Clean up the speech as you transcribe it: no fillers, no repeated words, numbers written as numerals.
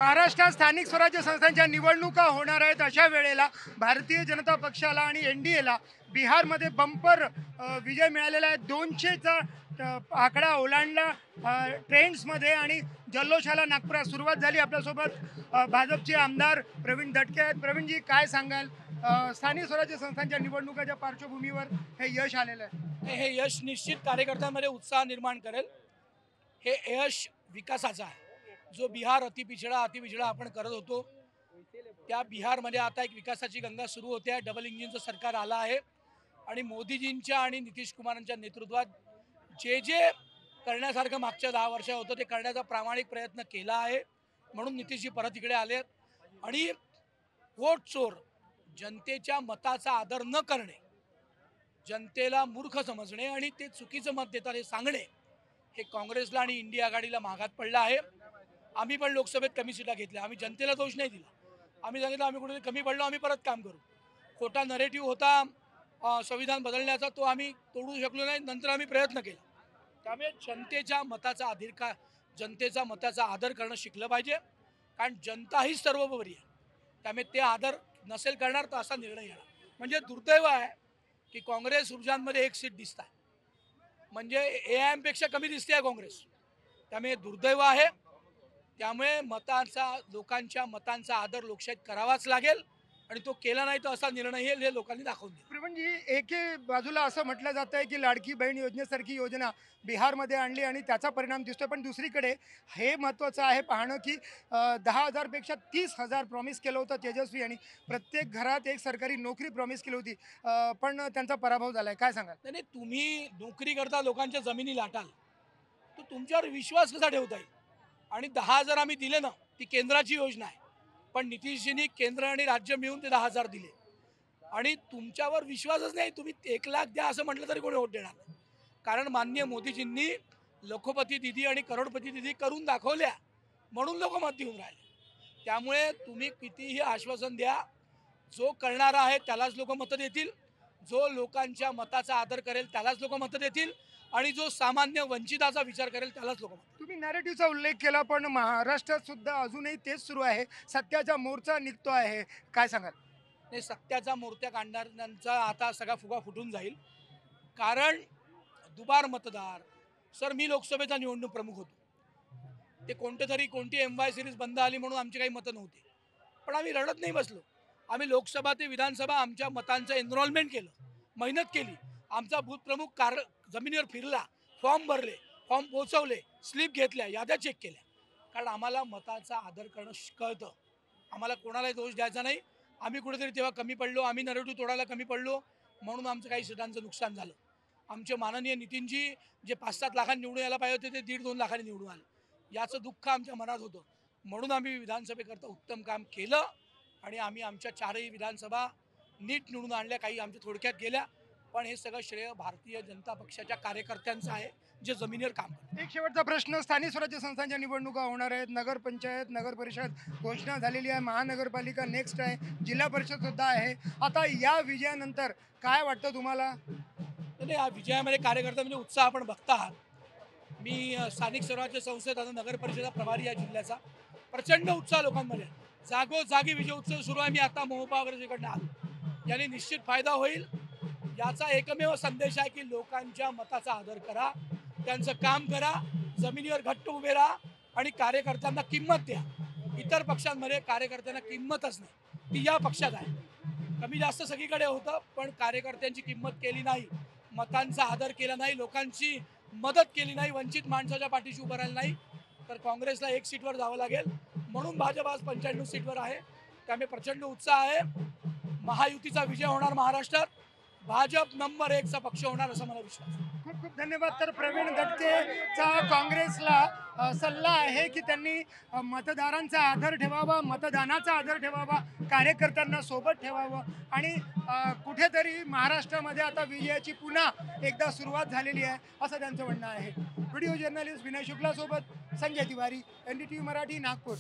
महाराष्ट्रात स्थानिक स्वराज्य संस्थांच्या निवडणुका होणार आहेत अशा वेळेला भारतीय जनता पक्षाला आणि एनडीएला बिहारमध्ये बंपर विजय मिळालेला आहे. 200चा आकडा ओलांडला ट्रेंड्समध्ये आणि जल्लोषाला नागपुरात सुरुवात झाली. आपल्यासोबत भाजपचे आमदार प्रवीण दटके आहेत. प्रवीणजी, काय सांगाल स्थानिक स्वराज्य संस्थांच्या निवडणुकाच्या पार्श्वभूमीवर हे यश आलेलं आहे? हे यश निश्चित कार्यकर्त्यांमध्ये उत्साह निर्माण करेल. हे यश विकासाचं आहे. जो बिहार अतिपिछड़ा आपण करत होतो त्या बिहारमध्ये आता एक विकासाची गंगा सुरू होते आहे. डबल इंजिनचं सरकार आलं आहे आणि मोदीजींच्या आणि नितीश कुमारांच्या नेतृत्वात जे जे करण्यासारखं मागच्या 10 वर्षात होतं ते करण्याचा प्रामाणिक प्रयत्न केला आहे. म्हणून नितीशजी परत इकडे आले आणि वोट चोर, जनतेच्या मताचा आदर न करणे, जनतेला मूर्ख समजणे आणि ते चुकीचं मत देतात हे सांगणे, हे काँग्रेसला आणि इंडिया आघाडीला महागात पडलं आहे. आम्ही पण लोकसभेत कमी सीटा घेतल्या. आम्ही जनतेला दोष नाही दिला. आम्ही सांगितलं आम्ही कुठे कमी पडलो, आम्ही परत काम करू. खोटा नरेटिव्ह होता संविधान बदलण्याचा, तो आम्ही तोडू शकलो नाही. नंतर आम्ही प्रयत्न केला. त्यामुळे जनतेचा मताचा आदर करणं शिकलं पाहिजे, कारण जनता ही सर्वोपरी आहे. त्यामुळे ते आदर नसेल करणार तर असा निर्णय येणार. म्हणजे दुर्दैव आहे की काँग्रेस ऊर्जांमध्ये एक सीट दिसत आहे, म्हणजे AIM पेक्षा कमी दिसते आहे काँग्रेस. त्यामुळे दुर्दैव आहे. त्यामुळे लोकांच्या मतांचा आदर लोकशाहीत करावाच लागेल आणि तो केला नाही तर असा निर्णय हे लोकांनी दाखवून दिला. प्रवीणजी, एके बाजूला असं म्हटलं जातं आहे की लाडकी बहीण योजनेसारखी योजना बिहारमध्ये आणली आणि त्याचा परिणाम दिसतोय, पण दुसरीकडे हे महत्त्वाचं आहे पाहणं की 10,000पेक्षा 30,000 प्रॉमिस केलं होतं तेजस्वी आणि प्रत्येक घरात एक सरकारी नोकरी प्रॉमिस केली होती, पण त्यांचा पराभव झाला आहे. काय सांगाल? नाही, तुम्ही नोकरी करता, लोकांच्या जमिनी लाटाल, तर तुमच्यावर विश्वास कसा ठेवता येईल? आणि 10,000 आम्ही दिले ना, ती केंद्राची योजना आहे, पण नितीशजींनी केंद्र आणि राज्य मिळून ते 10,000 दिले आणि तुमच्यावर विश्वासच नाही. तुम्ही 1,00,000 द्या असं म्हटलं तरी कोणी वोट देणार नाही, कारण माननीय मोदीजींनी लखोपती दिदी आणि करोडपती दिदी करून दाखवल्या म्हणून लोक मत देऊन राहिले. त्यामुळे तुम्ही कितीही आश्वासन द्या, जो करणारा आहे त्यालाच लोक मतं देतील, जो लोकांच्या मताचा आदर करेल त्यालाच लोक मतं देतील आणि जो सामान्य वंचिताचा विचार करेल त्यालाच लोक मतं. तुम्ही नॅरेटिव्हचा उल्लेख केला, पण महाराष्ट्रात सुद्धा अजूनही तेच सुरू आहे. सत्याचा मोर्चा निघतो आहे. काय सांगाल? नाही, सत्याचा मोर्चा काढणाऱ्यांचा आता सगळा फुगा फुटून जाईल, कारण दुबार मतदार. सर, मी लोकसभेचा निवडणूक प्रमुख होतो. ते कोणती MY सिरीज बंद आली म्हणून आमची काही मतं नव्हती, पण आम्ही रडत नाही बसलो. आम्ही लोकसभा ते विधानसभा आमच्या मतांचं एनरोलमेंट केलं, मेहनत केली. आमचा बूथ प्रमुख जमिनीवर फिरला, फॉर्म भरले, फॉर्म पोचवले, स्लिप घेतल्या, याद्या चेक केल्या, कारण आम्हाला मताचा आदर करणं कळतं. आम्हाला कोणालाही दोष द्यायचा नाही. आम्ही कुठेतरी तेव्हा कमी पडलो, आम्ही नरेटिव्ह तोडायला कमी पडलो म्हणून आमचं काही सीटांचं नुकसान झालं. आमचे माननीय नितीनजी जे 5-7 लाखांनी निवडून यायला पाहिजे होते ते 1.5-2 लाखांनी निवडून आले. याचं दुःख आमच्या मनात होतं, म्हणून आम्ही विधानसभेकरता उत्तम काम केलं आणि आम्ही आमच्या 4ही विधानसभा नीट निवडून आणल्या. काही आमच्या थोडक्यात गेल्या, पण हे सगळं श्रेय भारतीय जनता पक्षाच्या कार्यकर्त्यांचं आहे, जे जमिनीवर काम करतात. एक शेवटचा प्रश्न, स्थानिक स्वराज्य संस्थांच्या निवडणुका होणार आहेत. नगरपंचायत, नगर परिषद घोषणा झालेली आहे. महानगरपालिका नेक्स्ट आहे, जिल्हा परिषद सुद्धा आहे. आता या विजयानंतर काय वाटतं तुम्हाला? नाही, या विजयामध्ये कार्यकर्त्यांमध्ये उत्साह आपण बघता आहात. मी स्थानिक स्वराज्य संस्थेत आता नगर परिषद प्रभारी या जिल्ह्याचा. प्रचंड उत्साह लोकांमध्ये, जागोजागी विजय उत्सव सुरू आहे. मी आता मोहोपा वगैरे तिकडनं आलो, याने निश्चित फायदा होईल. याचा एकमेव संदेश आहे की लोकांच्या मताचा आदर करा, त्यांचं काम करा, जमिनीवर घट्ट उभे राहा आणि कार्यकर्त्यांना किंमत द्या. इतर पक्षांमध्ये कार्यकर्त्यांना किंमतच नाही, ती या पक्षात आहे. कमी जास्त सगळीकडे होतं, पण कार्यकर्त्यांची किंमत केली नाही, मतांचा आदर केला नाही, लोकांची मदत केली नाही, वंचित माणसाच्या पाठीशी उभं राहिलं नाही, तर काँग्रेसला 1 सीटवर जावं लागेल. म्हणून भाजप आज 95 सीटवर आहे. त्यामुळे प्रचंड उत्साह आहे. महायुतीचा विजय होणार महाराष्ट्रात. भाजप नंबर 1चा पक्ष होणार असा मला विश्वास आहे. खूप खूप धन्यवाद. तर प्रवीण दटकेचा काँग्रेसला सल्ला आहे की त्यांनी मतदारांचा आदर ठेवावा, मतदानाचा आदर ठेवावा, कार्यकर्त्यांना सोबत ठेवावं आणि कुठेतरी महाराष्ट्रामध्ये आता विजयाची पुन्हा एकदा सुरुवात झालेली आहे असं त्यांचं म्हणणं आहे. व्हिडिओ जर्नलिस्ट विनय शुक्लासोबत संजय तिवारी, NDTV मराठी, नागपूर.